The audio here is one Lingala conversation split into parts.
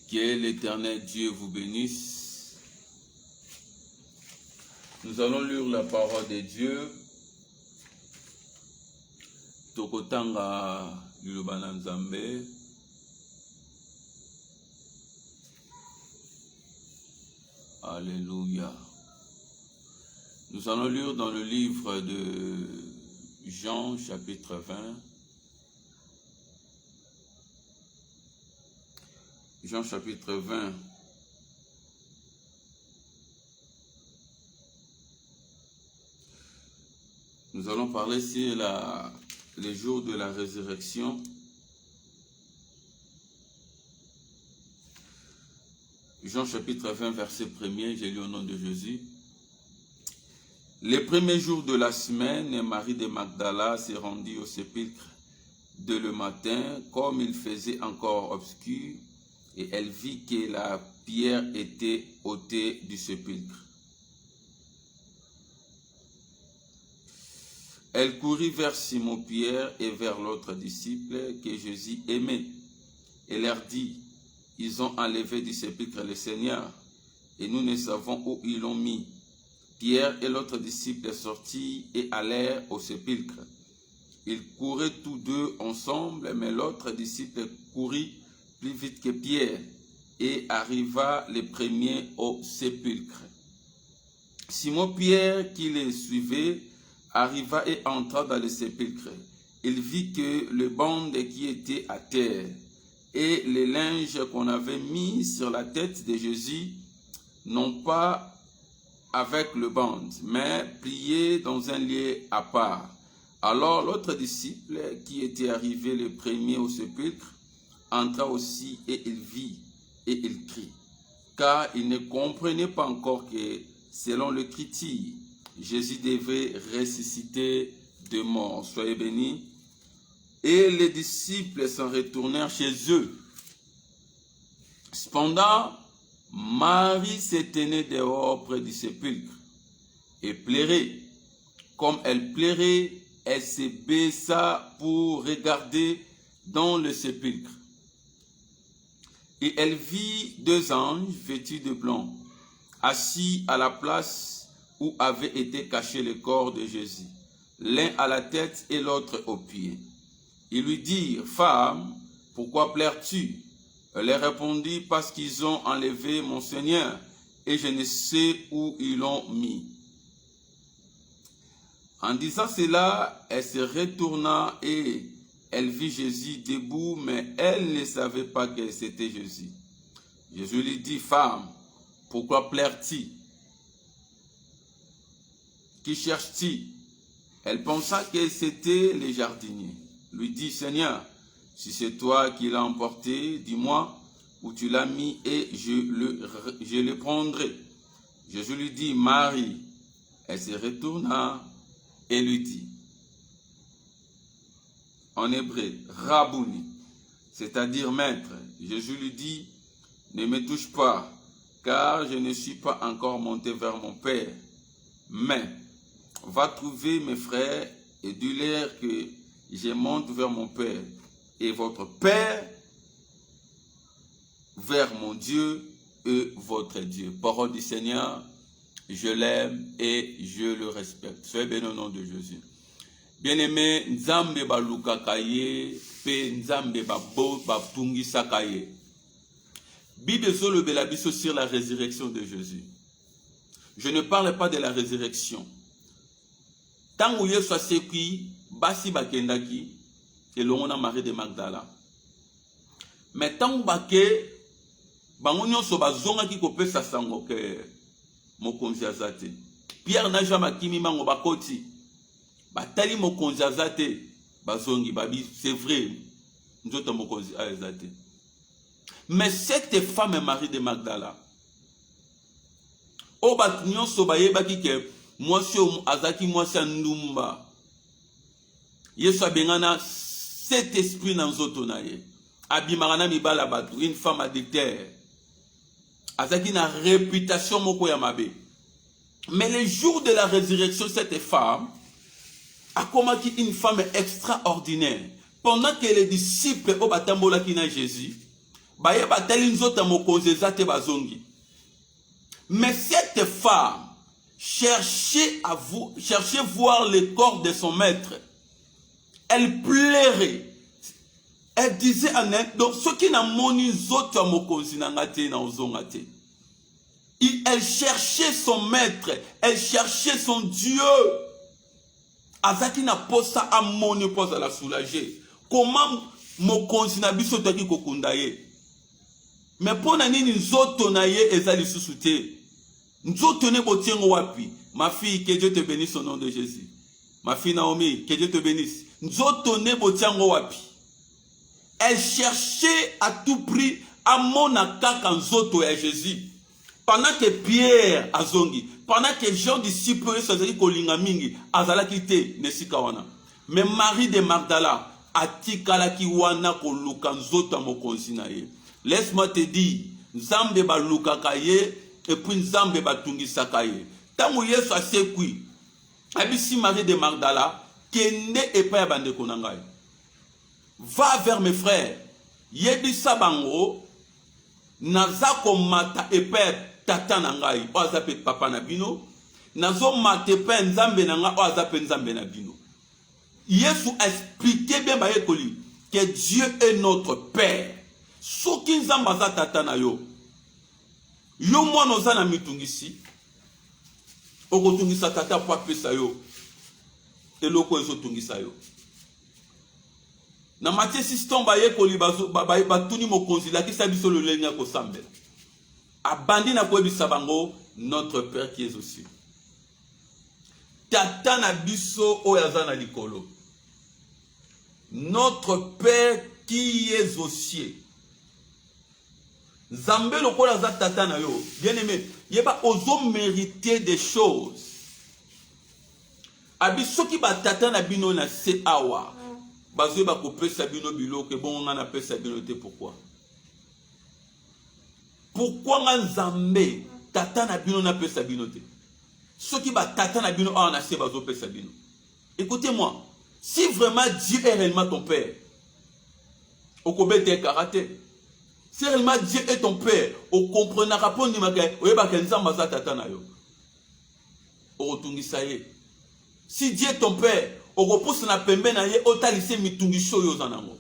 Que l'Éternel Dieu vous bénisse. Nous allons lire la parole de Dieu. Tokotanga Lilobana Nzambe. Alléluia. Nous allons lire dans le livre de Jean, chapitre 20. Jean, chapitre 20. Nous allons parler sur les jours de la résurrection. Jean chapitre 20, verset 1er, j'ai lu au nom de Jésus. Les premiers jours de la semaine, Marie de Magdala s'est rendue au sépulcre dès le matin, comme il faisait encore obscur, et elle vit que la pierre était ôtée du sépulcre. Elle courut vers Simon-Pierre et vers l'autre disciple que Jésus aimait, et leur dit: ils ont enlevé du sépulcre le Seigneur, et nous ne savons où ils l'ont mis. Pierre et l'autre disciple sortirent et allèrent au sépulcre. Ils couraient tous deux ensemble, mais l'autre disciple courut plus vite que Pierre et arriva le premier au sépulcre. Simon-Pierre, qui les suivait, arriva et entra dans le sépulcre. Il vit que le banc qui était à terre et les linges qu'on avait mis sur la tête de Jésus, non pas avec le banc, mais pliés dans un lieu à part. Alors l'autre disciple, qui était arrivé le premier au sépulcre, entra aussi et il vit et il crie, car il ne comprenait pas encore que, selon l'Écriture, Jésus devait ressusciter de mort. Soyez bénis. Et les disciples s'en retournèrent chez eux. Cependant, Marie se tenait dehors près du sépulcre et pleurait. Comme elle pleurait, elle se baissa pour regarder dans le sépulcre. Et elle vit deux anges vêtus de blanc, assis à la place où avait été caché le corps de Jésus, l'un à la tête et l'autre aux pieds. Ils lui dirent: femme, pourquoi pleures-tu? Elle leur répondit: parce qu'ils ont enlevé mon Seigneur, et je ne sais où ils l'ont mis. En disant cela, elle se retourna et elle vit Jésus debout, mais elle ne savait pas que c'était Jésus. Jésus lui dit: femme, pourquoi pleures-tu? Qui cherches-tu? Elle pensa que c'était les jardiniers. Lui dit: Seigneur, si c'est toi qui l'as emporté, dis-moi où tu l'as mis et je le prendrai. Jésus lui dit: Marie. Elle se retourna et lui dit, en hébreu, Rabouni, c'est-à-dire maître. Jésus lui dit: ne me touche pas, car je ne suis pas encore monté vers mon Père. Mais va trouver mes frères et dis-leur que je monte vers mon Père et votre Père, vers mon Dieu et votre Dieu. Parole du Seigneur, je l'aime et je le respecte. Soyez bénis au nom de Jésus. Bien-aimé, Nzambe baluka kaye, pe Nzambe batungi sakaye. Bible sur le belabiso sur la résurrection de Jésus. Je ne parle pas de la résurrection. Tant où Yesu asekwi, basi bakendaki, et l'on a Marie de Magdala. Mais tant où bake, bangonyo so bazonga ki kopesa sango ke mokonzi azate. Pierre n'a jamais kimi mango bakoti. Batali mokonzi azate, bazongi babi, c'est vrai. Nzoto mokonzi azate. Mais cette femme Marie de Magdala, o batinyo so bayebaki ke mwasi azaki mwasi ndumba. Yesu abengana cet esprit dans nzoto na ye. Abimagana mibala batu, une femme adultère. Azaki na réputation moko ya mabe. Mais le jour de la résurrection, cette femme a combattu une femme extraordinaire. Pendant que les disciples au batambola qui n'a Jésus, baye batali nzota mokonzi ezate bazongi. Mais cette femme cherchait voir le corps de son maître. Elle pleurait. Elle disait à elle, donc ce qui n'a moni nzota mokonzi nangate na ozongate. Elle cherchait son maître, elle cherchait son Dieu. Azaki na posa amoni posa la soulager. Comment mokonzi na biso taki kokunda ye? Mais pona nini nzoto na ye ezali susute? Nzoto ne botiengo wapi? Ma fille, que Dieu te bénisse au nom de Jésus. Ma fille Naomi, que Dieu te bénisse. Nzoto ne botiengo wapi? Elle cherchait à tout prix à mon kaka nzoto ya Jésus. Pendant que Pierre azongi, pendant que Jean disciples sozali kolinga mingi, azalaki te nesika wana. Mais Marie de Magdala atikalaki wana koluka nzoto mokonzi na ye. Laisse-moi te dire, Nzambe balukaka ye et puis Nzambe batungisaka ye. Tango Yesu asekwi, abisi Marie de Magdala kende epa ya bandeko na ngai. Va vers mes frères. Yebisa bango nazako mata epa tata na ngai o azape papa na bino nazo mate pe nzambe na ngai o azape nzambe na bino. Yesu a expliqué bien bayekoli que Dieu est notre Père. Soki nzamba za tata na yo yo mwana oza na mitungisi okotungisa tata po apesa yo eloko ezotungisa yo. Na Matthieu 6 tomba yekoli batuni mokonzi lakisa biso lolenge ya kosambela. Abandi na koyebisa bango notre Père qui est aux cieux. Tata na biso oyo aza na likolo. Notre Père qui est aux cieux. Nzambe lokola za tata na yo. Bien aimé, yeba ozo mériter des choses. Abiso ki ba tata na bino na se awa. Bazo ba kopesa bino biloko bon nga na pesa bino te pourquoi? Pourquoi nga Nzambe tata na bino na pesa bino te? Ceux qui ba tata na bino awa na se bazo pesa bino. Écoutez-moi, si vraiment Dieu est réellement ton père, okobete karaté. Si réellement Dieu est ton père, on comprendra rapport ni makay, oyeba ke Nzamba za tata na yo. Orotungisa ye. Si Dieu est ton père, on repousse na pembe na ye otalise mitungisho yo zanango.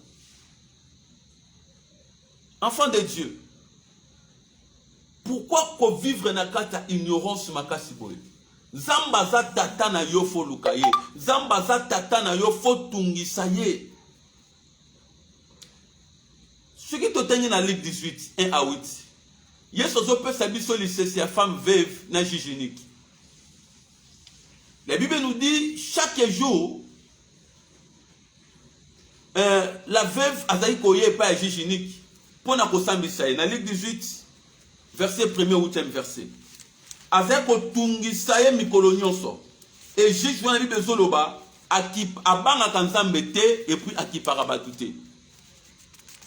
Enfant de Dieu, pourquoi qu'on vivre na kata ignorance makasi boye? Nzamba za tata na yo fo luka ye. Nzamba za tata na yo fo tungisa ye. Ce qui te tient dans Luc 18, 1 à 8. Yesu peut s'habiller sur la femme veuve na hygiénique. La Bible nous dit chaque jour, la veuve a dit pas hygiénique. Pour na kosambisa na Luc 18, verset 1er ou 8e verset. Avec otungisa ye mikolo nyonso. Et juste dans la Bible zoloba abanga kanzambe te et puis akipara batute.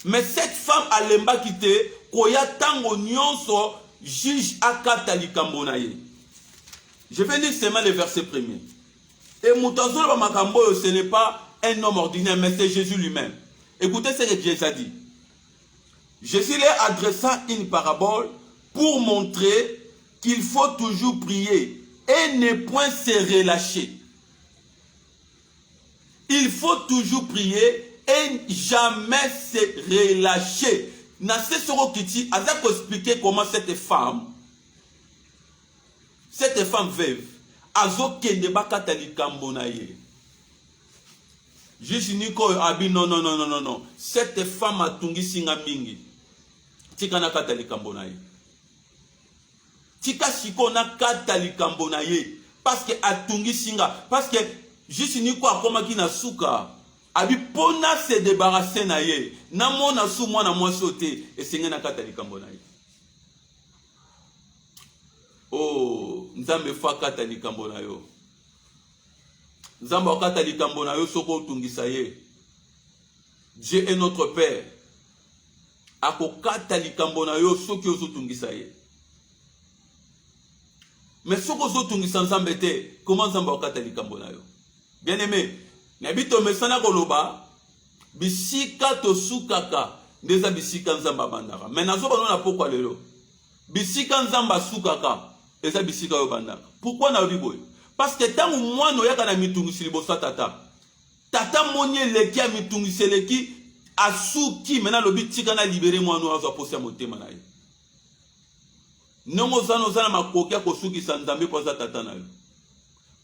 Mais cette femme a lemba quitté, koya tango nyonso, juge akata likambo na ye. Je vais lire seulement le verset 1er. Et moutazolo ba makambo, ce n'est pas un homme ordinaire, mais c'est Jésus lui-même. Écoutez ce que Jésus a dit. Jésus leur adressa une parabole pour montrer qu'il faut toujours prier et ne point se relâcher. Il faut toujours prier et jamais se relâcher. Nassé Soro Kiti a expliqué comment cette femme veuve, azo kende bakata likambo na ye. Jésus niko abi non. Cette femme a tungi singa mingi. Tika na kata likambo na ye. Tika siko na kata likambo na ye. Parce que a tungi singa. Parce que Jésus niko akoma ki na suka. Abi pona se débarrasser na ye. Na mona su mwana mwasote. E senge na kata likambo na ye. Oh, Nzambe fa kata likambo na yo. Nzambe wakata likambo na yo soko tungisa ye. Dieu est notre Père. Ako kata likambo na yo soki ozo tungisa ye. Mais soko ozo tungisa Nzambe te, comment Nzambe wakata likambo na yo? Bien aimé, nabito mesana koloba bisika to sukaka ndeza bisika nzamba bandaka. Mais nazo banona pourquoi lelo? Bisika nzamba sukaka, eza bisika yo bandaka. Pourquoi na biboy? Parce que tant moi no yaka na mitungisi libosa tata. Tata monye leki a mitungisi leki asuki mena lobi tika na libérer moi no azo poser motema na ye. Nongo zana makokia kosuki sanzambe poza tata na yo.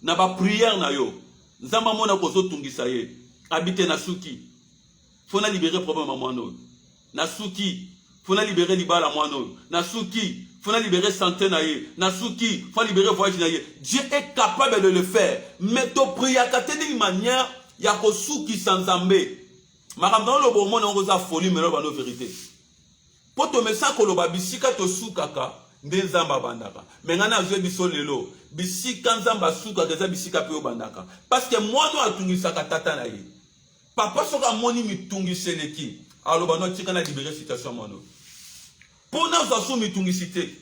Na ba prière na yo. Nzamba mona kozo tungisa ye. Habite na suki. Fona libérer problème à moi no. Na suki. Fona libérer libala moi no. Na suki. Fona libérer santé na ye. Na suki. Fona libérer voyage na ye. Dieu est capable de le faire. Mais to prière kate d'une manière ya kosuki sanzambe. Makambo lo bomo na ngoza folie mais lo vérité. Po to mesa ko lo babisika to sukaka. Nzamba bandaka. Mengana je biso lelo. Bisika nzamba suka keza bisika pe bandaka. Parce que moi no atungisa tata na ye. Papa soka moni mitungise leki. Alors bano tika na libérer situation mono. Pour na zasu mitungisité.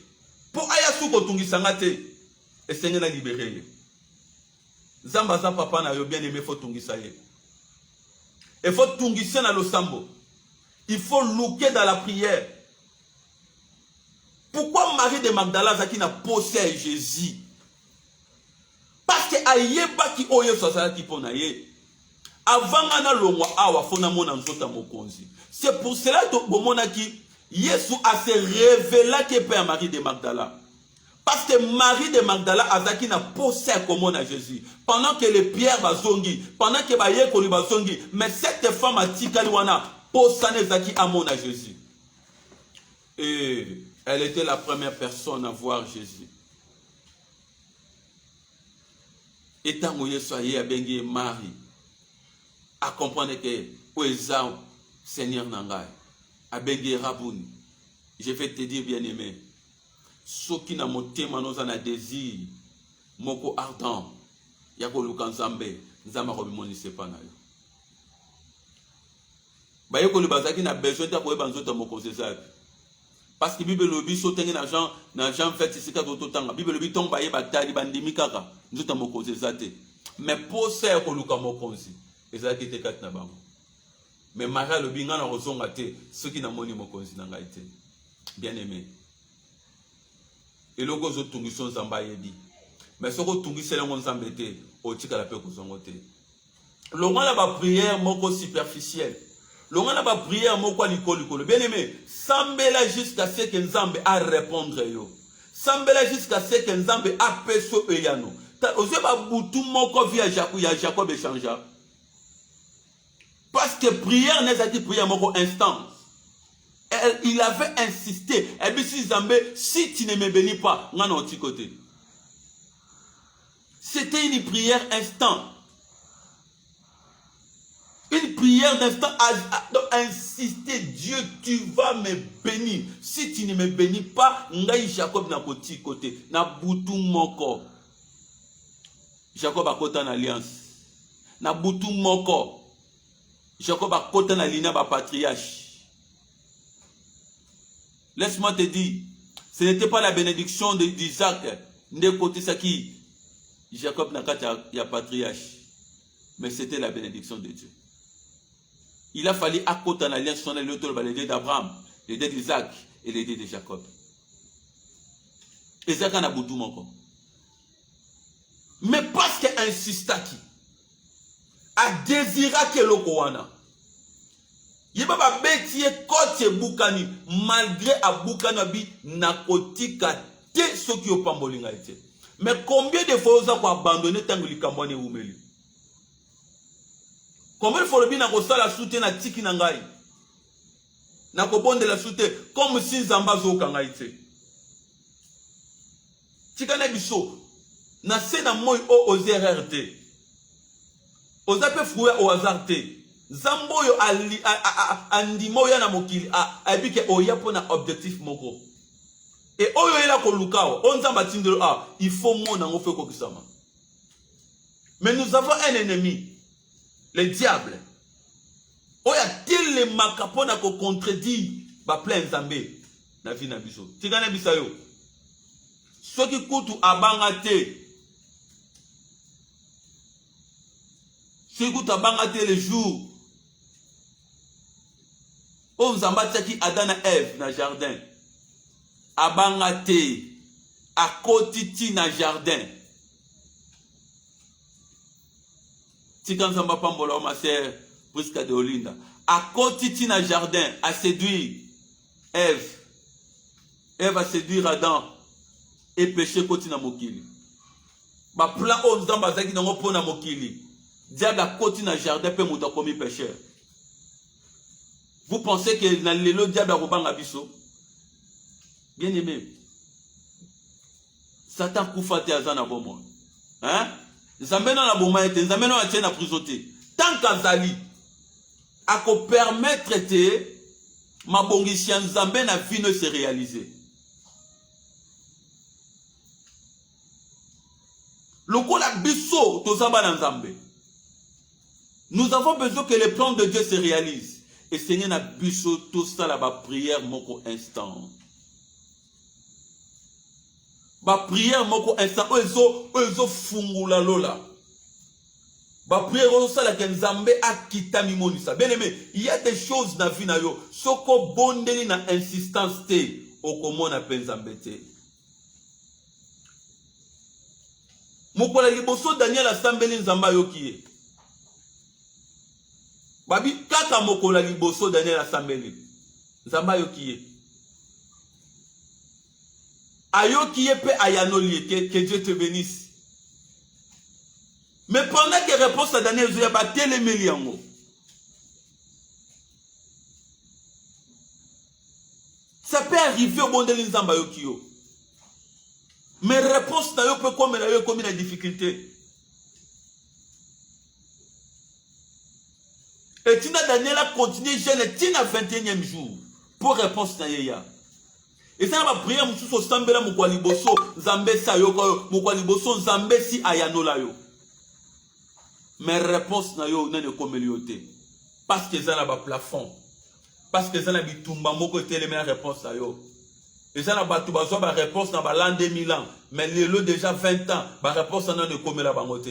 Pour aya suko tungisa ngate. Esenge na libérer ye. Nzamba za papa na yo bien aimé faut tungisa ye. Il faut tungisa na lo sambo. Il faut looker dans la prière. Pourquoi Marie de Magdala qui n'a posé Jésus? Parce que ayeba ki oyo sasala ki ponaye. Avant ana longwa awa fona mona nzota mokonzi. C'est pour cela que bomona ki Yesu a se révélé que Père Marie de Magdala. Parce que Marie de Magdala azaki na posé comme à Jésus. Pendant que les pierres bazongi, pendant que baye koli bazongi, mais cette femme a tikali wana posane zaki amona Jésus. Et elle était la première personne à voir Jésus. Et tant que Jésus a bengi Marie, à comprendre que Oezao, Seigneur Nangai, a bengi Rabouni. Je vais te dire bien aimé, ceux qui n'ont pas de désir, moko ardent, yako lukanzambe, nzama robimoni sepana yo. Bayeko le bazaki na besoin de koyeba nzota moko zezaki. Parce que Bible lobi sotenge na Jean fait ici ka totanga. Bible lobi tong baye batali bandimi kaka. Nzota mokoze zate. Mais pour ça ko luka mokonzi. Ezaki te kat na bango. Mais Maria lobi ngana rozonga te ceux qui na moni mokonzi na ngai te. Bien aimé. Et logo zo tungison zamba yebi. Mais soko tungisela ngonzambe te otika la pe ko zongo te. Longa la ba prière moko superficielle. L'on a pas prié à mon quoi Nicole. Bien aimé, sambela jusqu'à ce que Nzambe a répondre yo. Sambela jusqu'à ce que Nzambe a peso eyano. Ose ba boutou moko via Jacob échangea. Parce que prière n'est pas prière moko instance. Il avait insisté. Et bien si Nzambe, si tu ne me bénis pas, on a un petit côté. C'était une prière instant. Une prière d'instant a insisté, Dieu, tu vas me bénir. Si tu ne me bénis pas, ngai Jacob n'a pas de côté. Na boutou moko. Jacob a côté en alliance. Na boutou moko. Jacob a côté en ligne ba patriarche. Laisse-moi te dire, ce n'était pas la bénédiction d'Isaac. De côté ça qui Jacob n'a pas ya patriarche. Mais c'était la bénédiction de Dieu. Il a fallu à côté en alliance sur les dés d'Abraham, les dés d'Isaac et les dés de Jacob. Isaac en a boutou mon. Mais parce qu'il insista qui a désiré que le Kowana. Il va pas bêtiser côté Boukani malgré à Boukani bi nakotika te ce qui au pambolinga été. Mais combien de fois vous avez abandonné tant que les Cambodgiens ou Meli? Combien de fois le bien a la soute na tiki nangai? Na kobonde la soute comme si Zamba zo kangaite. Tika na biso na se na moi o OZRRT. Ozape foué au hasard te. Zambo yo andimo ya na mokili abike oya pona objectif moko. Et oyo ela ko lukao on zamba tindelo il faut mon ngo fe ko kisama. Mais nous avons un ennemi. Le diable. Oya-t-il les makapona ko contredit ba plein Nzambe na vie na biso. Tigana bisayo. Ce qui coûte abangate. Ce qui coûte abangate les jours. O nzamba tiaki Adam na Ève na jardin. Abanga te. Akotiti na jardin. Tika nzamba pambola o ma sœur Priska de Olinda. Akotiti na jardin. A séduire Ève. Ève a séduire Adam. Et péché koti na mokili. Ba plan o nzamba zaki nango po na mokili. Diable a koti na jardin pe muta commis pécheur. Vous pensez que dans le diable a robanga biso? Bien aimé. Satan koufa te azana bomon. Hein? Nzambe na boma ete, nzambe na tie na prison te. Tant qu'azali a ko permettre te mabongisi ya nzambe na vie ne se réaliser. Lokola biso tozamba na nzambe. Nous avons besoin que les plans de Dieu se réalisent. Et Seigneur na biso tout ça là ba prière moko instant. Ba prière moko instant ozo fungula lola. Ba prière ozo sala ke nzambe akita mimonisa. Bien aimé, il y a des choses dans la vie na yo soko bondeli na insistance te okomona pe nzambe te. Mokola liboso Daniel asambeli nzamba yo kiye. Babi kaka mokola liboso Daniel asambeli nzamba yo kiye. Ayo kiye pe ayano liye que Dieu te bénisse. Mais pendant que réponse à Daniel zoya ba telemeli yango. Ça peut arriver au bondeli nzamba yo kiyo. Mais réponse na yo peut comme na yo comme une difficulté. Et Tina Daniel a continué jeûne Tina 21e jour pour réponse na yeya. Et ça va prier mususu so sambela mukwali boso nzambe sa yo ko mukwali boso nzambe si ayano la yo. Mais réponse na yo na ne komelioté parce que ça na ba plafond. Parce que ça na bitumba moko tele mais réponse na yo. Et ça n'a pas tout besoin de réponse dans l'an 2000 ans. Mais le déjà 20 ans, la réponse dans le comme la bangote.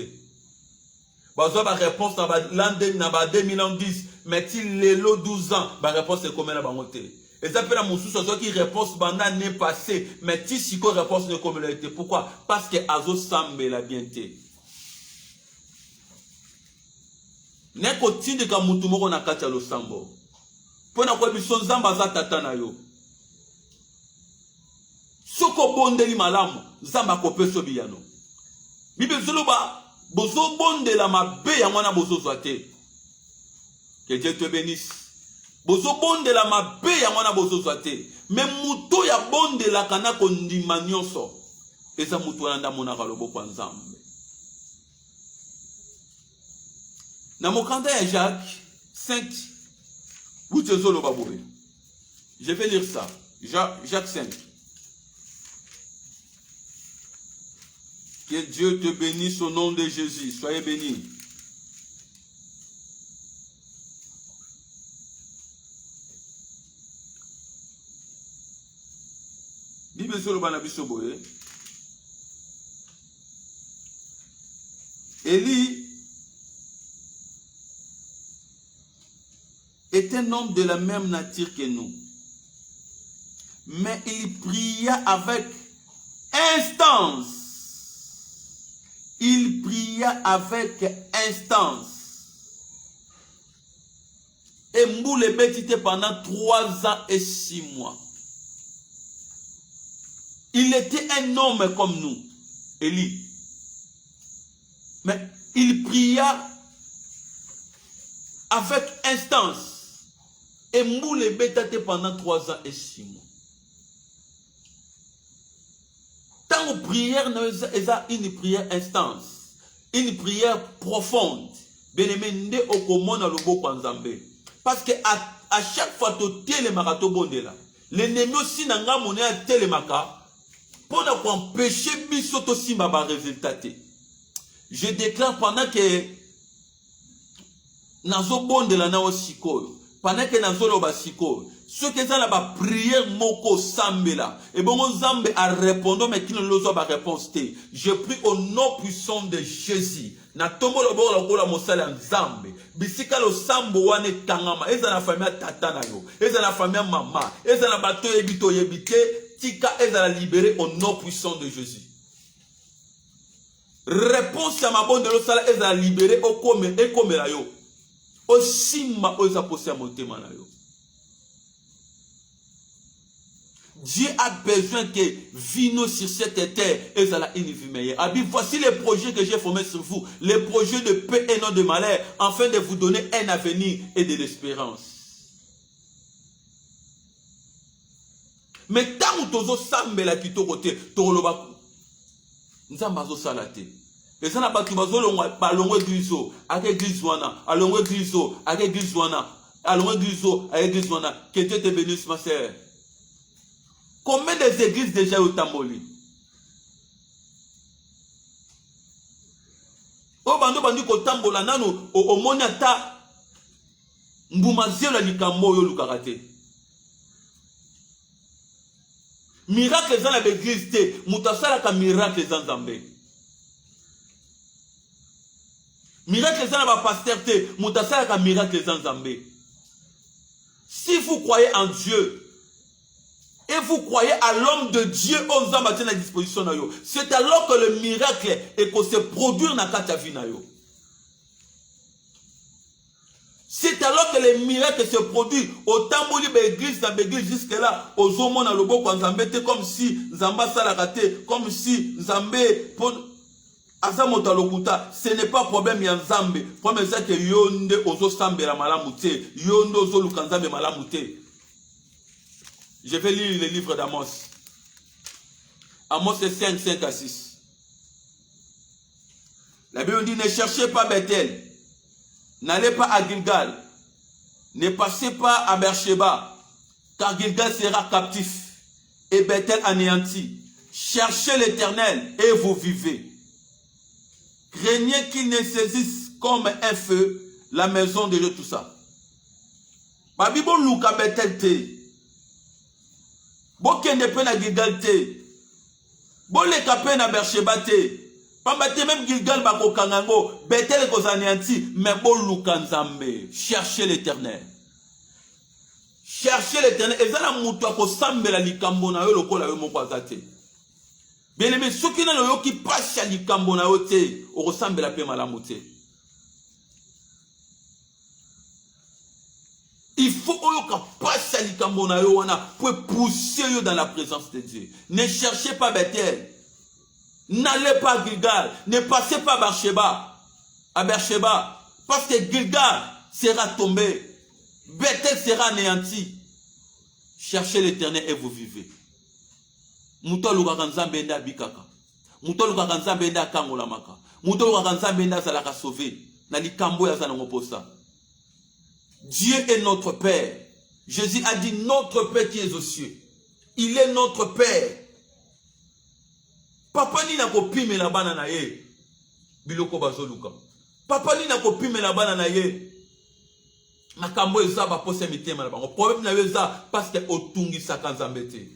Besoin de réponse dans l'an 2010, mais il le 12 ans, la réponse est comme la bangote. Et ça fait la moussou sur qui réponse pendant l'année passée, mais si quoi réponse ne comme la été. Pourquoi? Parce que Azo Sambe la bienté. N'est qu'au titre de Kamutumoro na katia lo sambo. Pour na quoi bison zamba za tatana yo. Soko bondeli malamu zamba kopeso biyano. Bible zoloba bozo bondela mabe ya mwana bozo zwate. Que Dieu te bénisse. Bozo bondela mabe ya mwana bozo zwate. Mais muto ya bondela kana kondima nyonso. Eza muto alanda mona kalobo kwa nzambe. Na mokanda ya Jacques 5. Boute zoloba boye. Je vais lire ça. Jacques 5. Que Dieu te bénisse au nom de Jésus. Soyez bénis. Bible sur le banabiso boye. Élie est un homme de la même nature que nous. Mais il pria avec instance. Il pria avec instance. Et Mboule bétité pendant 3 ans et 6 mois. Il était un homme comme nous, Élie. Mais il pria avec instance. Et Mboule bétité pendant 3 ans et 6 mois. Tant que prière, une prière instance, une prière profonde. Bien-aimé, parce que à chaque fois que tu es le marathon bondela, l'ennemi aussi n'a pas monnaie à télémaka pour empêcher bisoto simba ba résultat. Je déclare pendant que nazo bondela na osiko, pendant que nazo loba siko, Ce que ça la prière moko sambela. Et bon, Nzambe a répondu, mais qui ne l'ose pas réponse. Je prie au nom puissant de Jésus. Na tombo lo bo la kola mosala Nzambe. Bisika lo sambo wane tangama. Eza na famille tata na yo. Eza na famille maman. Eza na bato yebito yebite. Tika eza la libéré au nom puissant de Jésus. Réponse à ma bonne de l'osala eza la libéré au kome e kome la yo. O simba o eza posé à motema na yo. Dieu a besoin que vino sur cette terre et ça une vie meilleure. Voici les projets que j'ai formés sur vous, les projets de paix et non de malheur, afin de vous donner un avenir et de l'espérance. Mais tant que tu as sambela qui côté, tu as lobaku. Nous avons salaté. Et ça n'a pas tout balongo griso, avec griswana, alongo griso, avec griswana, alongo griso, avec griswana. Que Dieu te bénisse, ma sœur. Combien des églises déjà au Tamboli? O bando bandi ko tambola nano o moniata mbumazio la likambo yo lukarate. Miracle dans l'église te, mutasala ka miracle dans Nzambe. Miracle dans la pasteur te, mutasala ka miracle dans Nzambe. Si vous croyez en Dieu, et vous croyez à l'homme de Dieu, on a à disposition. C'est alors que le miracle est qu'on se produit dans la vie. C'est alors que le miracle se produit. Autant de l'église, dans l'église jusque-là, aux hommes, on a le beau quand Zambé, comme si Zamba salakate, comme si Zambé, ce n'est pas problème, il y a Zambé. Problème, c'est que Yonde, Ozo Sambe, la malamute, Yonde, Ozo Lukanzambe, malamute. Je vais lire le livre d'Amos. Amos 5, 5 à 6. La Bible dit, ne cherchez pas Bethel. N'allez pas à Gilgal. Ne passez pas à Beersheba. Car Gilgal sera captif. Et Bethel anéanti. Cherchez l'Éternel et vous vivez. Craignez qu'il ne saisisse comme un feu la maison de Dieu, tout ça. Ma Bible Luka Bethel te. Bokende pe na Gilgal te. Boleka pe na Beersheba te. Pambate même Gilgal bako kangango. Bethel kozanianti. Mais boluka Nzambe. Cherchez l'Éternel. Cherchez l'Éternel. Ezala mutu akosambela likambo na yo lokola yo moko azate. Bien aimé, ceux qui n'ont yo ki passe likambo na yo te. Okosambela pe malamu te. Il faut pour pousser dans la présence de Dieu. Ne cherchez pas Bethel. N'allez pas à Gilgal. Ne passez pas à Beersheba. Parce que Gilgal sera tombé. Bethel sera anéanti. Cherchez l'Éternel et vous vivez. Muto luka Nzambe nda bikaka. Muto luka Nzambe nda kangola maka. Muto luka Nzambe nda zalaka sauver. Na likambo ya zana ngoposa. Dieu est notre Père. Jésus a dit notre Père qui est aux cieux. Il est notre Père. Papa ni na kopime la bana na ye. Biloko bazoluka. Papa ni na kopime la bana na ye. Makambo eza ba pose mitema na bango. Problème na eza parce que otungi saka Nzambe te.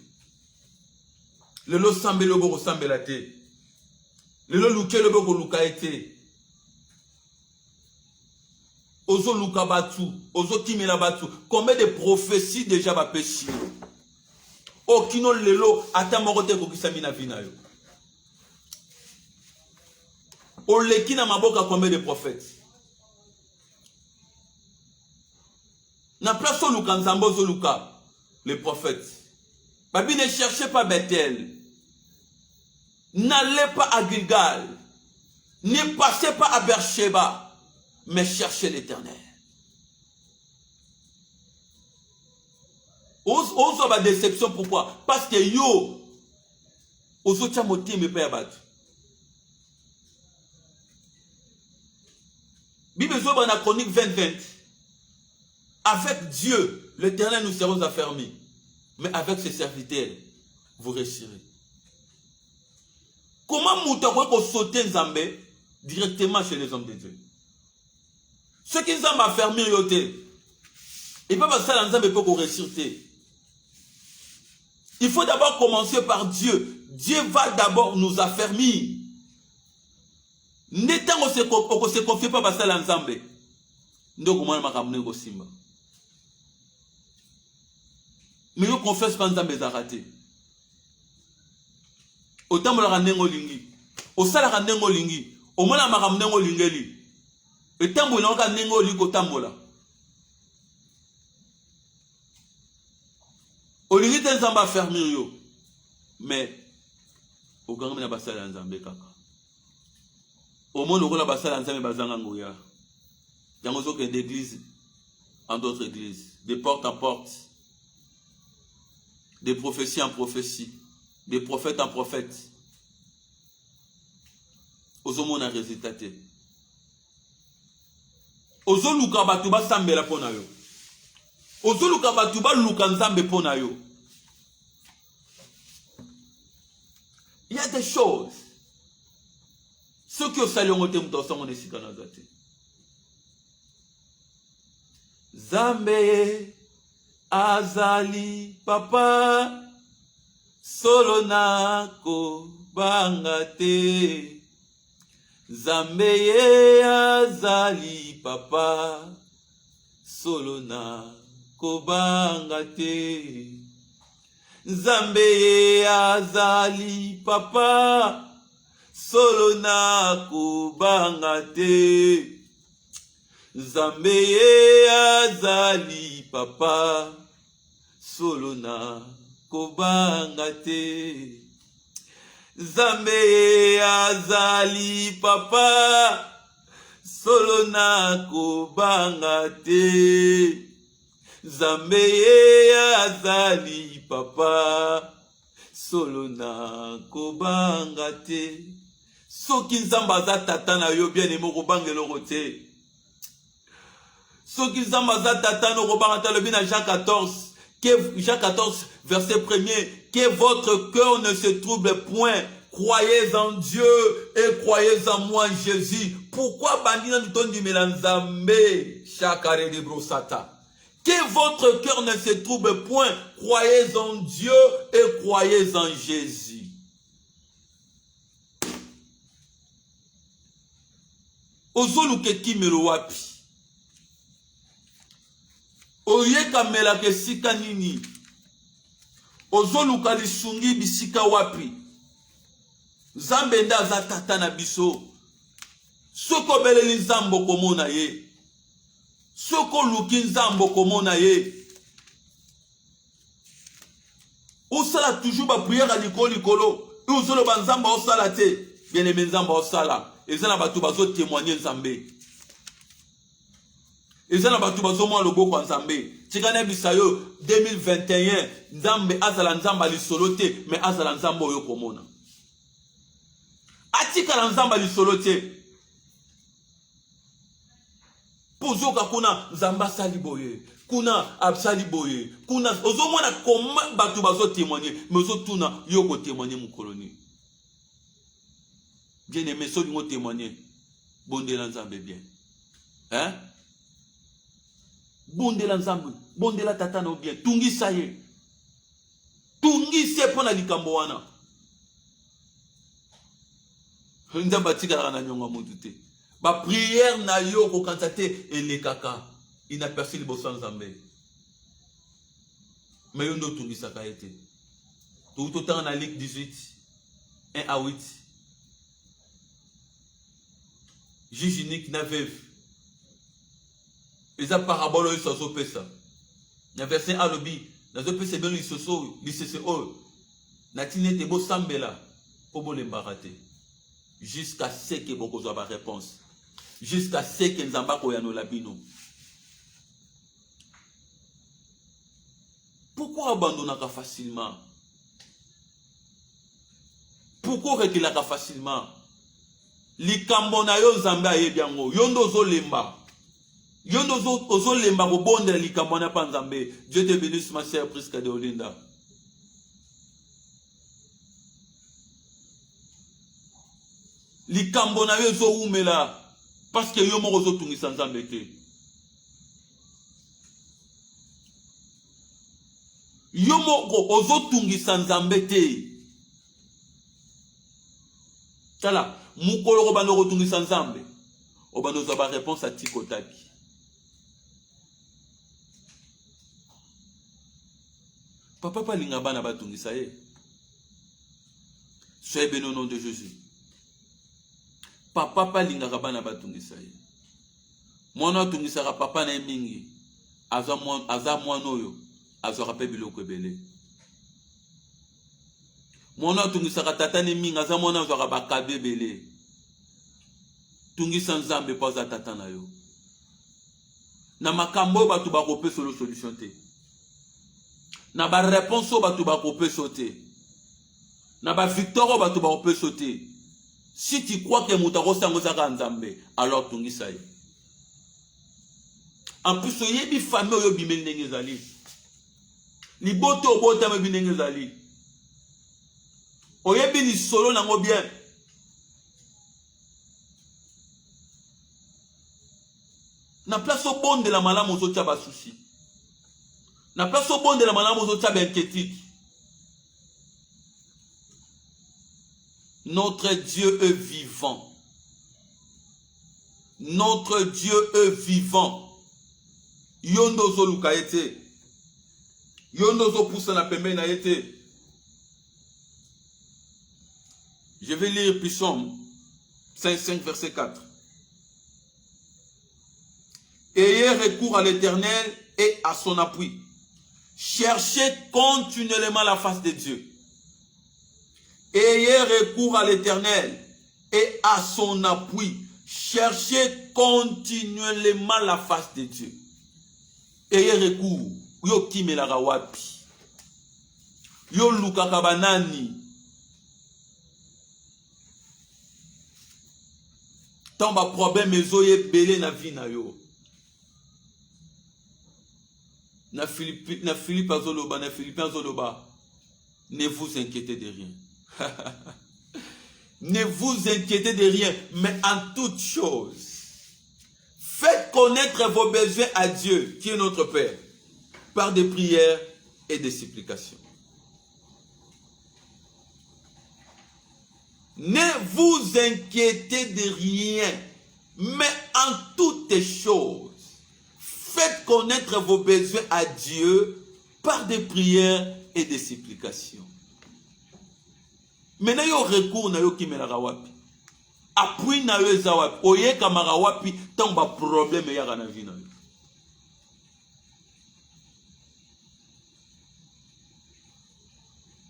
Lelo sambelo boko sambela te. Lelo lukelo boko luka ete. Ozo luka batu, ozo kimela batu. Combien de prophéties déjà va pécher? Okino lelo ata morote kokisami na vina yo. Oleki na maboka combien de prophètes? Na place luka Nzambe ozo luka les prophètes. Babi ne cherchez pas Bethel. N'allez pas à Gilgal. Ne passez pas à Beersheba. Mais cherchez l'Éternel. On a ma déception, pourquoi? Parce que yo, aux autres motifs, me paye abattu. Bible dans la chronique 20-20. Avec Dieu, l'Éternel, nous serons affermis. Mais avec ses serviteurs, vous réussirez. Comment vous sauter Nzambe directement chez les hommes de Dieu? Ceux qui nous ont affermis, Et pas parce que l'ensemble peut réussir. Il faut d'abord commencer par Dieu. Dieu va d'abord nous affermir. N'étant qu'on se confie pas parce que l'ensemble. Donc, moi, je vais ramener Simba. Mais je confesse quand l'ensemble est raté. Autant que je lingi. Au salaire rendengo lingi. Au moins, je vais ramener lingeli. Et tant que je vais ramener lingi, autant olingi te nzamba fermir yo mais oganga na basala nzambe kaka au moins lokola basala nzambe bazanga ngoya yango zo ke d'église en d'autres églises de porte en porte de prophétie en prophétie de prophète en prophète ozomona résultat te ozoluka batu basambela pona yo ozoluka batu baluka nzambe pona yo. Il y a des choses. Ceux qui ont salué ont été dans son esikanazate. Zambe azali papa solonako bangate. Zambe azali papa solonako kobangate. Zambe azali papa solona kobangate. Zambe azali papa solona kobangate. Zambe azali papa solona kobangate. Zambe azali papa solona kobangate. Soki nzamba za tata na yo bien aimé kobangelo rote. Soki nzamba za tata no kobangata le bien Jean 14, Jean 14 verset 1er, que votre cœur ne se trouble point. Croyez en Dieu et croyez en moi Jésus. Pourquoi bandina nous donne du mélanzambe chakare de brosata? Que votre cœur ne se trouble point. Croyez en Dieu et croyez en Jésus. Ozoluke kimelo wapi. Oyeka melake sika nini. Ozoluka lisungi bisika wapi. Zambe nda za tata na biso. Soko beleli nzambo komona ye. Soko luki nzambo komona ye. Osala toujours ba prière à likolo. Et osolo ba nzamba osala te. Bien aimé nzamba osala. Ezana batu bazo témoigner nzambe. Ezana batu bazo mwa loboko nzambe. Tikane bisayo 2021 nzambe azala nzamba lisolo te, mais azala nzamba oyo komona. Atika la nzamba lisolo te. Pozoka kuna nzamba sali boye. Kuna absali boye. Kuna ozo mwana koma batu bazo témoigner, mais ozo tuna yoko témoigner mu koloni. Bien aimé, ceux qui ont témoigné, bondé l'ensemble bien. Hein? Bondé l'ensemble, bondé la tatana bien. Tungi saye. Tungi se pona likambo wana. Nzamba tika na nyonga modute. Ba prière na yo ko kantate ele kaka. Il n'a perçu le bosso nzambe. Mais yo ndo tungi saka été. Tout autant na Ligue 18 1 à 8. Juge unique na veuve. Eza parabole oyo soso pesa. Na verset a lobi, na zo pesa bien lisoso, lisese o. Na tinete bo sambela po bo lembarate. Jusqu'à ce que boko zo ba réponse. Jusqu'à ce que nzamba ko ya no labino. Pourquoi abandonner facilement? Pourquoi reculer facilement? Likambo na yo nzambe ayebi yango. Yondo zo lemba. Yondo zo lemba ko bonde likambo na pa nzambe. Dieu te bénisse ma sœur Priska de Olinda. Likambo na yo zo umela parce que yo moko zo tungisa nzambe te. moko ozotungisa nzambe te. Tala, mukolo ko bando kotungisa nzambe. Obando za ba réponse à tikotaki. Papa palinga bana batungisa ye. Soyez béni au nom de Jésus. Papa palinga bana batungisa ye. Mwana tungisa ka papa na mingi. Aza mwana oyo. Aza ka pe biloko ebele. Mwana tungisa ka tata na mingi. Aza mwana aza ka bakabe ebele. Tungisa nzambe pa za tata na yo. Na makambo batu ba kopé solution te. Na ba réponse batu ba kopé sauter. Na ba victoire batu ba kopé sauter. Si tu crois que mutako sango saka nzambe, alors tungisa ye. En plus oyebi famille oyo bimeli ndenge ezali. Liboto obota me binenge ezali. Oyebi ni solo nango bien. Na place au bon de la malamu ozo tia ba souci. Na place au bon de la malamu ozo tia ba inquiétude. Notre Dieu est vivant. Notre Dieu est vivant. Yondo zo luka ete. Yondo zo pousse na pembe na ete. Je vais lire Psaume 5 verset 4. Ayez recours à l'Éternel et à son appui. Cherchez continuellement la face de Dieu. Ayez recours à l'Éternel et à son appui. Cherchez continuellement la face de Dieu. Ayez recours. Yo kimelaka wapi. Yo lukaka banani. Tant ba problème ezoye belé na vie na yo. Na Philippe azoloba, na Philippin azoloba. Ne vous inquiétez de rien. Ne vous inquiétez de rien, mais en toute chose, faites connaître vos besoins à Dieu, qui est notre Père, par des prières et des supplications. Ne vous inquiétez de rien, mais en toutes choses, faites connaître vos besoins à Dieu par des prières et des supplications. Maintenant, yo recours na yo kimelaka wapi. Appui na yo eza wapi. Oye kamara wapi tant ba problème ya na vie na yo.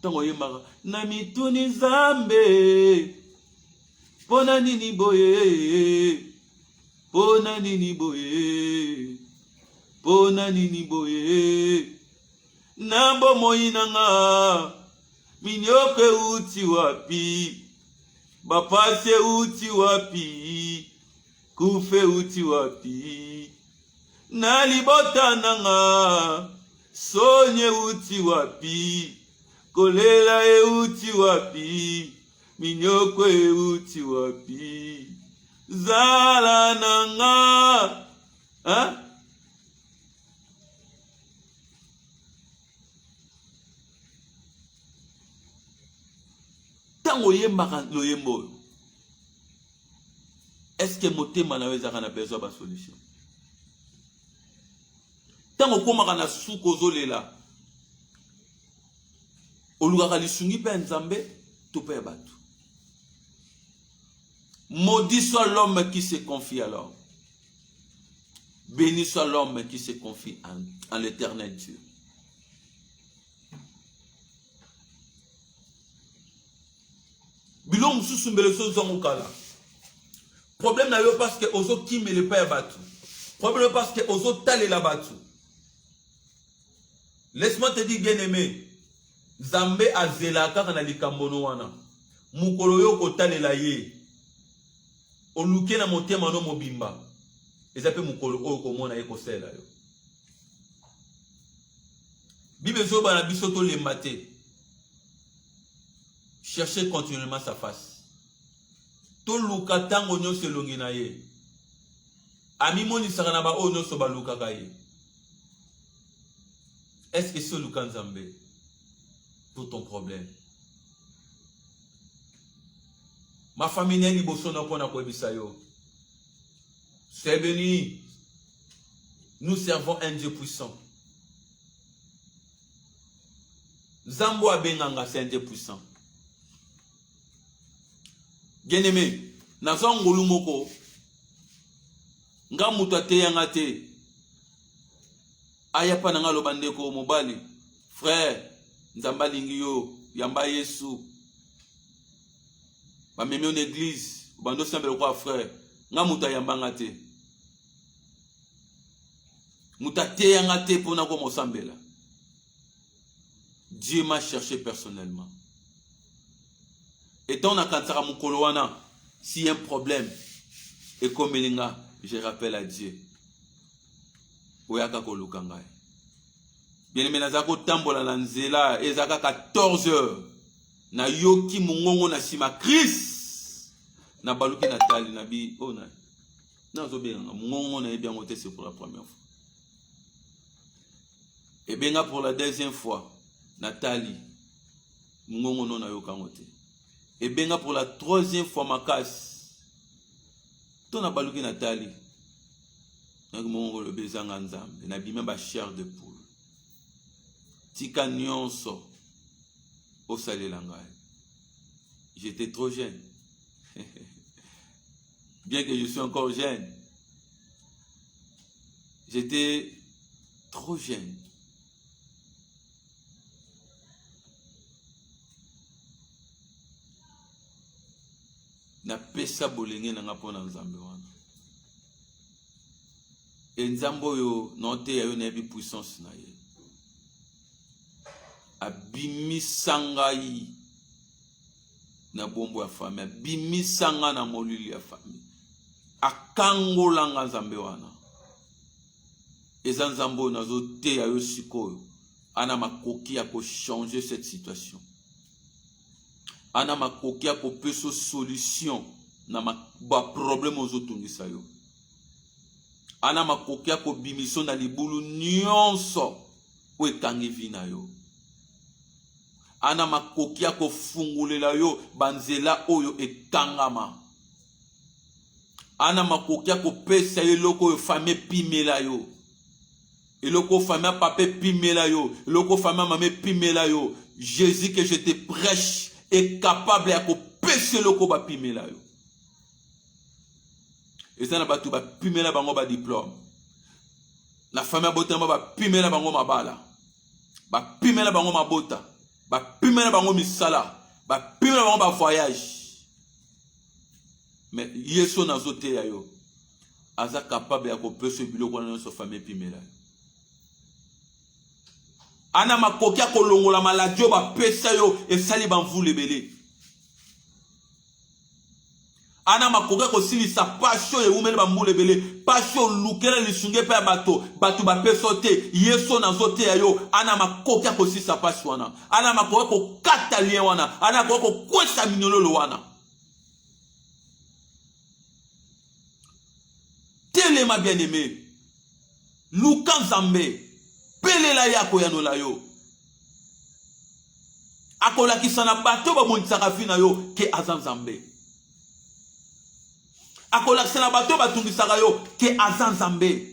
Tant oye mara na mituni Nzambe. Pona nini boye. Pona nini boye. Pona nini boye. Nambo moyinanga. Minyoke uti wapi, bapase uti wapi, kufe uti wapi, nalibota nanga, sonye uti wapi, kolela e uti wapi, minyoke e uti wapi, zala nanga, hein? Est-ce que motema na weza na besoin ba solution? Tango koma na suko zolela. Oluka lisungi pe nzambe to pe batu. Maudit soit l'homme qui se confie à l'homme. Béni soit l'homme qui se confie en l'Éternel Dieu. Bilom sous mbele so zongokala. Problème na yo parce que ozo kimele pa batu. Problème parce que ozo tale la batu. Laisse-moi te dire bien-aimé, Nzambe azelaka na likambono wana. Mukolo yo ko tale la ye. Oluke na motema no mobimba. Ezape mukolo o ko mona ye ko sela yo. Bible zo bana bisoto le maté. Cherchez continuellement sa face. To luka tango nyonso elongi na ye. Ami moni sakana ba o nyonso ba luka ka ye. Est-ce que c'est luka Nzambe? pour ton problème. Ma famille n'est ni bossona pour na yo. C'est béni. Nous servons un Dieu puissant. Zambo Abenganga, c'est un Dieu puissant. Bien-aimé, Nazan Ngolumoko, nga mutu ateyanga te aya pa nanga lobandeko mobali frère nzamba lingi yo yamba Yesu ba memi en église bando sambelo kwa frère nga mutu ayambanga te mutu ateyanga te pona ko mosambela. Dieu m'a cherché personnellement. Et dans la kantara mukolowana, s'il y a un problème et comme je rappelle à Dieu. Oyaka kolukangai. Bien aimé nazako tambola na nzela ezaka 14 heures. Na yoki mungongo na sima Chris. Na baluki na tali na bi ona. Na zobenga mungongo na bien ngote c'est pour la première fois. Et bien pour la deuxième fois, Nathalie mungongo no na yoka ngote. Et bien pour la troisième fois Makas. Ton a baluki Nathalie. Le bezanga nzambe na bima ba chair de poule tika nyonso o salela ngai. J'étais trop jeune. Bien que je suis encore jeune, j'étais trop jeune. Na pesa bolenge na ngapona nzambe wana. Et nzambo yo note ya yo na bi puissance na ye. Abimisanga na bombo ya famille, abimisanga na molili ya famille. Akangolanga nzambe wana. Eza nzambo nazo te ya yo sikoyo. Ana makoki ya ko changer cette situation. Ana makoki ya ko peso solution na ba problème ozotungisa yo. Ana makoki ya ko bimiso na libulu nyonso o ekangi vina yo. Ana makoki ya ko fungulela yo banzela oyo ekangama. Ana makoki ya ko pesa yo loko famille pimela yo. Eloko famille papa pimela yo, eloko famille maman pimela yo. Jésus que je te prêche est capable ya ko pesa loko ba pimela yo. Et ça n'a pas tout, bah, pimela bango ba diplôme. La famille botama ba pimela bango mabala. Ba pimela bango mabota. Ba pimela bango misala. Ba pimela bango ba voyage. Mais yeso nazote ya yo. Aza capable ya ko peso biloko na so famille pimela. Ana makoki ko longola maladio ba pesa yo e sali ban vulebele. Ana makoka ko silisa passion e umele ba mbule bele passion lukela lisunge pe bato batu ba pesote yeso na zote ya yo ana makoka ko silisa passion wana ana makoka ko kata lien wana ana makoka ko kwesa minololo wana telema bien-aimé luka nzambe pelela yako yanola yo akola kisana bato ba monisaka fina yo ke azanzambe akola kisana bato batungisaka yo ke azanzambe.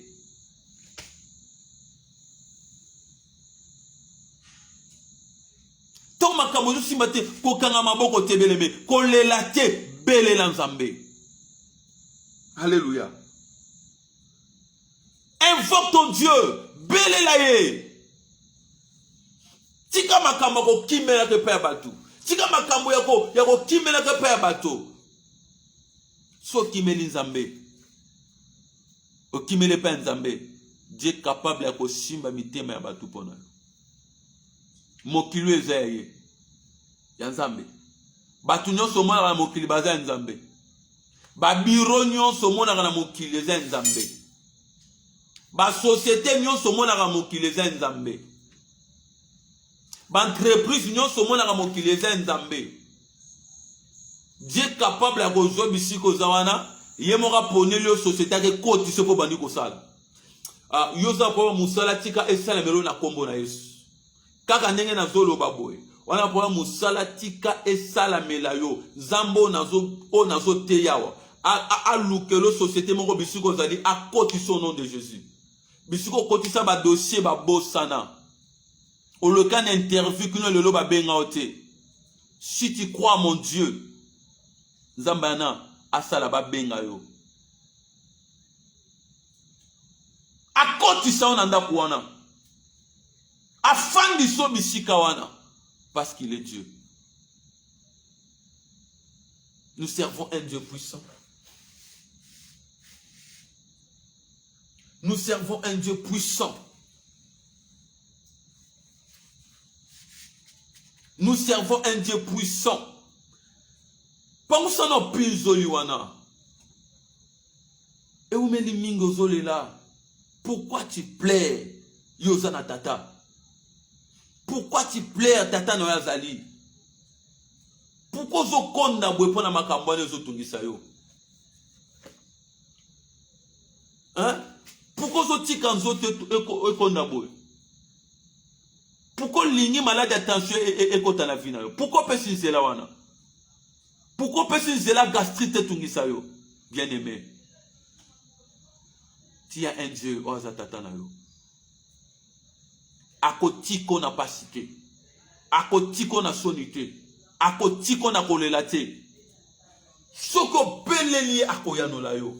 To makambo zo simbate ko kanga maboko tebeleme ko lela te belela nzambe. Alléluia. Invoque ton Dieu, belela ye. Tika makambo ko kimela ke pa bato. Tika makambo yako kimela ke pa bato. So kimeli nzambe. O kimele pa nzambe. Dieu est capable ya ko simba mitema ya bato pona. Mokili ezaye. Ya nzambe. Batu nyonso mona na mokili baza nzambe. Ba biro nyonso mona na mokili eza nzambe. Ba société nyonso mona na mokili eza nzambe. Ba entreprise nyonso mona na mokili eza nzambe. Dieu est capable ya kozwa bisiko zawana yemoka ponelio société ke koti se po bandi ko sala. Yoza po musala tika esala melo na kombo na Yesu. Kaka ndenge na zolo baboye. wana pour musala tika esala melayo zambo nazo teyawa a lukelo société moko bisiko zali a kotisa au nom de Jésus bisiko kotisa ba dossier ba bosana au le cas d'interview que le lo ba benga ote si tu crois mon Dieu zambana asala ba benga yo a kotisa on anda kuwana afandi so bisika wana parce qu'il est Dieu. Nous servons un Dieu puissant. Nous servons un Dieu puissant. Nous servons un Dieu puissant. Pensons au pinzoliwana. Et où me mingo là? Pourquoi tu plais Yozana Tata? Pourquoi tu plais Tata Noyazali? Pourquoi zo konda bwepo na makambwane zo tungisa yo? Hein? Pourquoi zo tika nzo te konda bwe? Pourquoi ligni malade attention et kota na vie na yo? Pourquoi pesi nzela wana? Pourquoi pesi nzela gastrite tungisa yo? Bien aimé. Tu as un Dieu oza tata na yo. Akotiko na pasité, akotiko na sonité, akotiko na kolelate. Soko beleli akoyano la yo.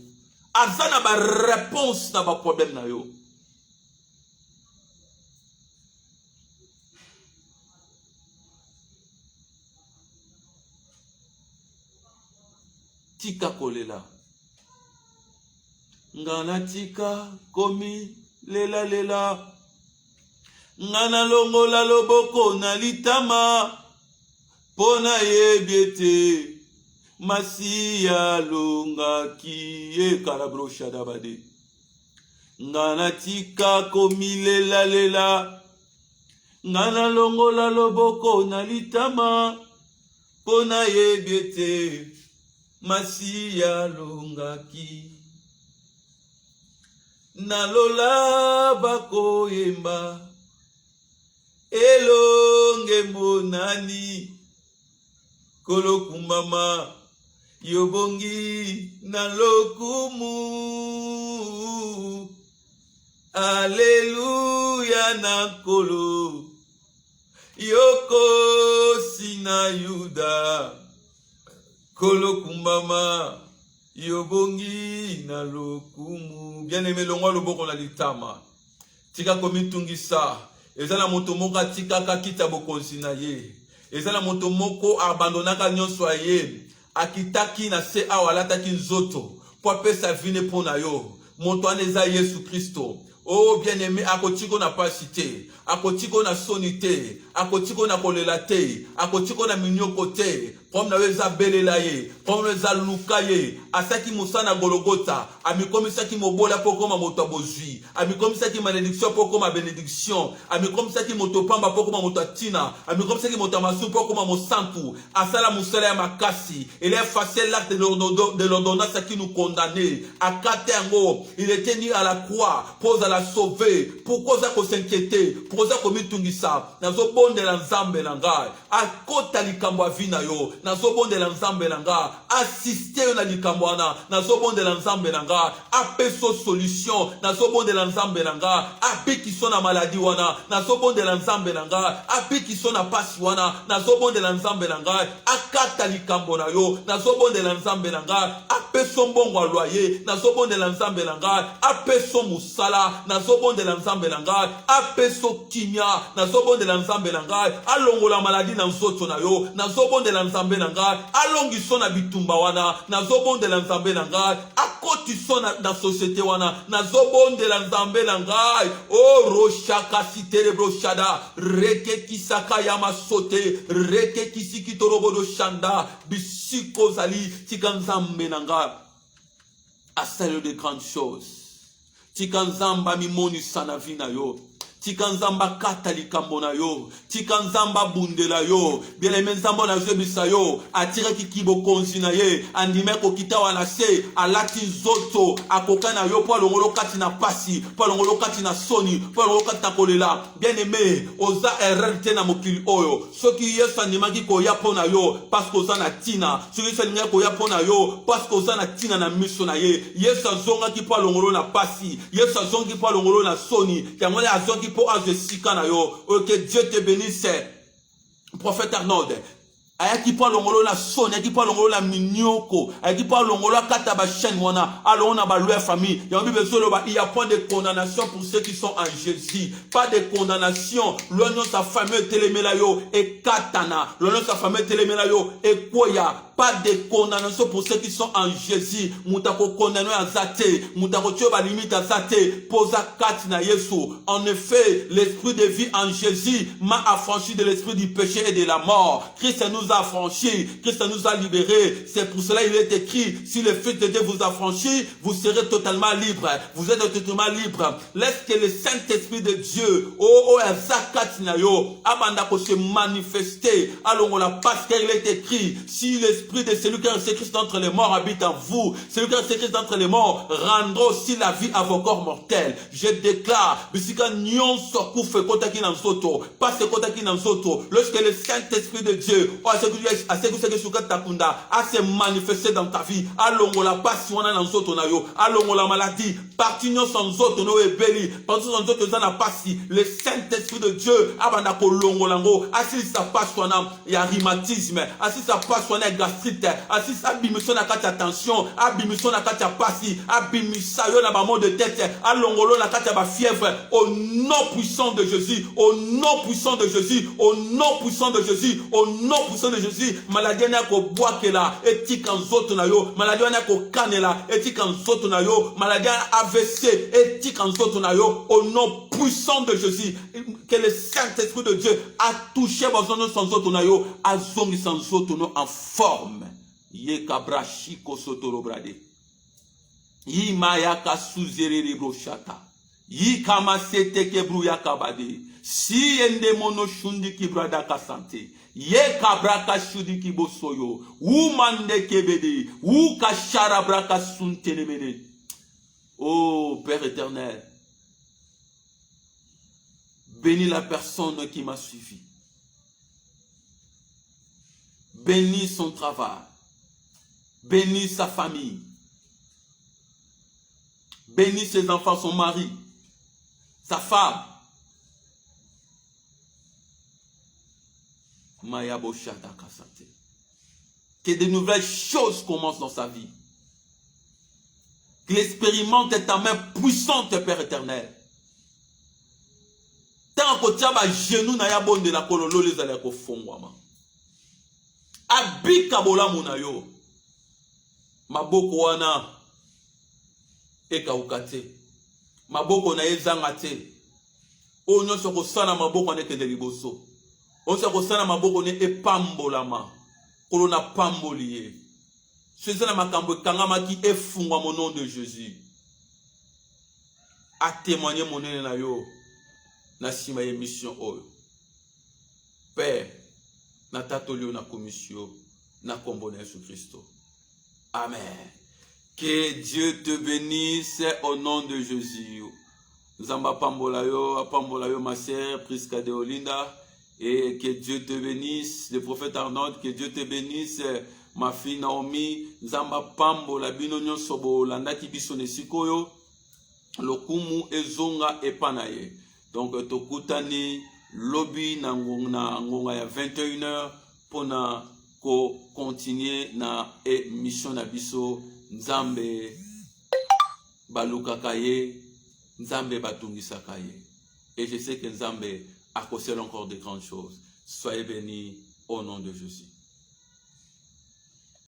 Azana ba réponse na ba problème na yo. Tika kolela. Ngana tika komi lela lela. Ngana longola loboko na litama pona yebiete masiya longa kiye karabro shadabade. Ngana tika komi lela lela. Ngana longola loboko na litama pona yebiete masiya longa ki. Nalola bako yemba elonge monani kolokumama yobongi nalokumu Alléluia nakolo yoko sina yuda kolokumama yobongi nalokumu. Bien-aimé longwa loboko na litama tika komitungisa. Ezala moto moko atikaka kita bokonzi na ye. Ezala moto moko abandonaka nyonso ye. Akitaki na se awalataki nzoto. Po apesa vine pona yo. Moto aneza Yesu Kristo. Oh bien-aimé, akotiko na pasite, akotiko na sonite, akotiko na kolelate, akotiko na minyokote, comme na weza belela ye, comme na weza luka ye, asaki musana gologota, amikomisaki mobola poko ma moto abozui, amikomisaki malédiction poko ma bénédiction, amikomisaki moto pamba poko ma moto atina, amikomisaki moto masu poko ma mosantu, asala musala ya makasi, il a effacé l'acte de l'ordonnance qui nous condamnait, akate ango, il était mis à la croix, pose à la sauver. Pourquoi ça qu'on s'inquiéter? Pourquoi ça qu'on mitungisa? Nazo bonde la nzambe nanga. Akota likambo avina yo. Nazo bonde la nzambe nanga. Assister na likambo ana. Nazo bonde la nzambe nanga. Apeso solution. Nazo bonde la nzambe nanga. Ape qui sont na maladie wana. Nazo bonde la nzambe nanga. Ape qui sont na pasi wana. Nazo bonde la nzambe nanga. Akata likambo na yo. Nazo bonde la nzambe nanga. Apeso mbongo loyer. Nazo bonde la nzambe nanga. Apeso musala. Nazobonde la nzambe na ngai apeso kimia nazobonde la nzambe na ngai alongola maladi na nzoto na yo nazobonde la nzambe na ngai alongiso na bitumba wana nazobonde la nzambe na ngai akotiso na société wana nazobonde la nzambe na ngai o roshaka siterebro shada reke kisaka yama sote reke kisiki torobodo shanda bisiko zali tika nzambe na ngai à celle de grandes choses. Tikanzamba mi moni sana vina yo. tika nzamba kata likambo na yo, tika nzamba bundela yo, bien-aimé nzambo na zebisa yo, atire kikibo konzi na ye, andime kokita wana se, alati zoto, akoka na yo, po alongolo kati na pasi, po alongolo kati na soni, po alongolo kati na kolela, bien-aimé, oza erreur na mokili oyo, soki yesu andimaki koya po na yo, parce que oza na tina, soki yesu andimaki koya po na yo, parce que oza na tina na miso na ye, yesu azongaki po alongolo na pasi, yesu azongi po alongolo na soni, yango ne azongi po azwe sika na yo. Que Dieu te bénisse, prophète Arnold. Ayaki pa longolo na soni, ayaki pa longolo na minyoko, ayaki pa longolo kata ba chaîne wana, alon na ba loi famille. Il y a point de condamnation pour ceux qui sont en Jésus. Pas de condamnation. L'oignon sa famille telemelayo et katana. L'oignon sa famille telemelayo et koya. Pas de condamnation pour ceux qui sont en Jésus. Moutako condamné à zate, moutako tue ba limite à zate, posa katina yesu. En effet, l'esprit de vie en Jésus m'a affranchi de l'esprit du péché et de la mort. Christ nous a affranchis, Christ nous a libérés. C'est pour cela il est écrit, si le Fils de Dieu vous affranchit, vous serez totalement libre. Vous êtes totalement libre. Laisse que le Saint-Esprit de Dieu, abandako se manifester. Alors parce qu'il est écrit, si l'esprit de celui qui a resté Christ entre les morts habite en vous, celui qui a resté Christ entre les morts rendra aussi la vie à vos corps mortels. Je déclare, lorsque le Saint-Esprit de Dieu a se manifesté dans ta vie, la passion la maladie, parti sans autre, le Saint-Esprit de Dieu assis sa passion, il y a rhumatisme, assis sa passion, gastrite, assis abimison na kati attention, abimison na kati pasi, abimisa yo na ba mot de tête, alongolo na kati ba fièvre, au nom puissant de Jésus, au nom puissant de Jésus, au nom puissant de Jésus, au nom puissant de Jésus, maladie na ko boakela, etika nzoto na yo, maladie na ko kanela, etika nzoto na yo, maladie AVC, etika nzoto na yo, au nom puissant de Jésus, que le Saint-Esprit de Dieu a touché vos zones sans autre na yo, a zongi sans autre en forme. Ye kabrashi kosotoro brade. Yi mayaka suzerere broshata. Yi kamasete kebruya kabade. Si ende mono shundi kibrada kasante. Ye kabraka shudi kibosoyo. Ou mande kebede. Ou kashara braka suntenemene. Oh Père éternel. Bénis la personne qui m'a suivi. Bénis son travail. Bénis sa famille. Bénis ses enfants, son mari, sa femme. Que de nouvelles choses commencent dans sa vie. Qu'il expérimente ta main puissante, Père éternel. Tant que tu as genou na ya bonde la kololo les ala ko fongwama. Abika bola munayo. Maboko wana eka ukate. Maboko na ezanga te. Onyo soko sana maboko ne kende liboso. Onyo soko sana maboko ne epambolama. Kolona pamboliye. Sezana makambo kangama ki efungwa mon nom de Jésus. A témoigner mon nom na yo. Na sima émission oyo. Père, na tatolio na commission na kombo na Jésus Christ. Amen. Que Dieu te bénisse au nom de Jésus. Zamba pambolayo ma sœur Priska de Olinda, et que Dieu te bénisse, le prophète Arnold, que Dieu te bénisse ma fille Naomi, Zamba pambola bino nyonso bo landaki biso nesikoyo, lokumu ezonga epanaye. Donc tokutani lobby na ngonga ya 21h pour na ko continuer na émission na biso Nzambe baluka kaye, Nzambe batungisa kaye. Et je sais que Nzambe a causé encore de grandes choses. Soyez bénis au nom de Jésus.